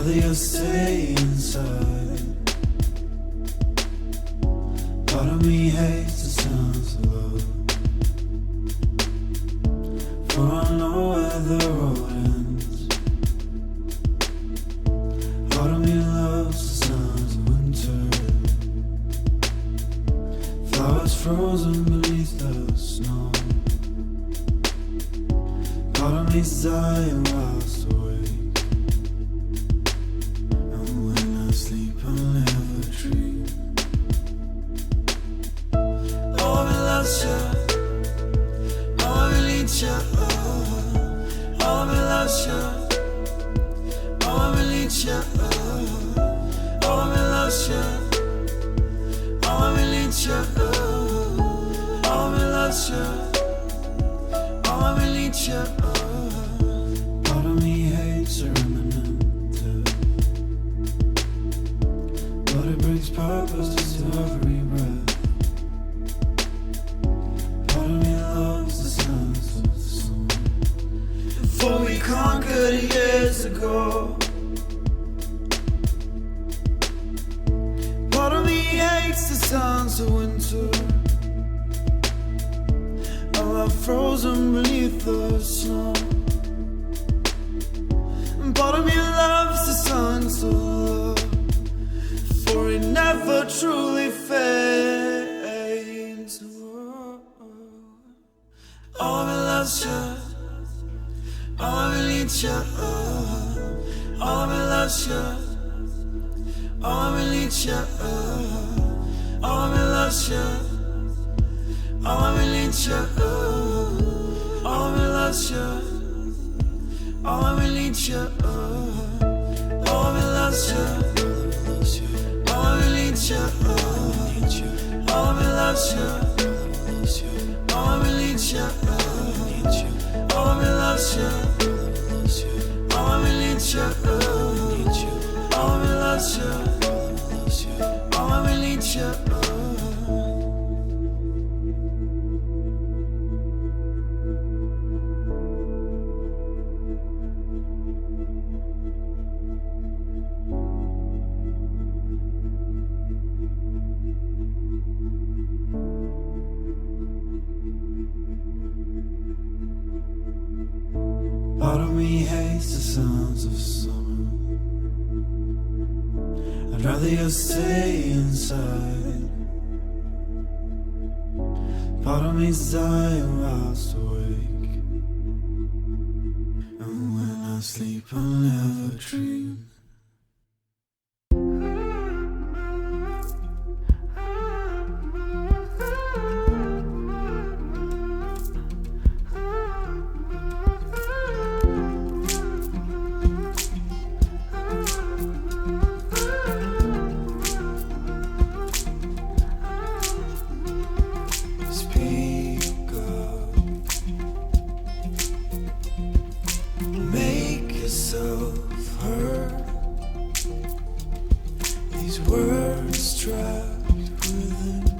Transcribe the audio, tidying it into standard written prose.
rather you stay inside. Part of me hates the sounds of love, for I know where the road ends. Part of me loves the sounds of winter, flowers frozen beneath the snow. Part of me's dying whilst awake, and when I sleep I'll never dream. Oh, me loves ya, oh, me needs ya, oh, me loves ya, oh, me needs ya, oh, me loves ya, oh, me needs ya, oh, me loves ya, oh, me needs ya. Part of me hates a remnant, but it brings purpose to every breath. Part of me loves the sounds of the sun, for we conquered years ago. Part of me hates the sounds of winter, I'm frozen beneath the snow. And part of me loves the songs of love, for it never truly fades. Oh, me loves ya, oh, me needs ya, oh, me loves ya, oh, me needs ya, oh, me loves ya, oh, me needs ya, oh, me loves ya, oh, me needs ya, oh, me loves ya, oh, me needs ya, oh, me loves ya, oh, me needs ya, oh, me loves ya, oh, me needs ya, oh, me loves ya, oh, me needs ya. Part of me hates the sounds of summer, I'd rather you stay inside. Part of me's dying whilst awake, and when I sleep I'll never dream. These words trapped within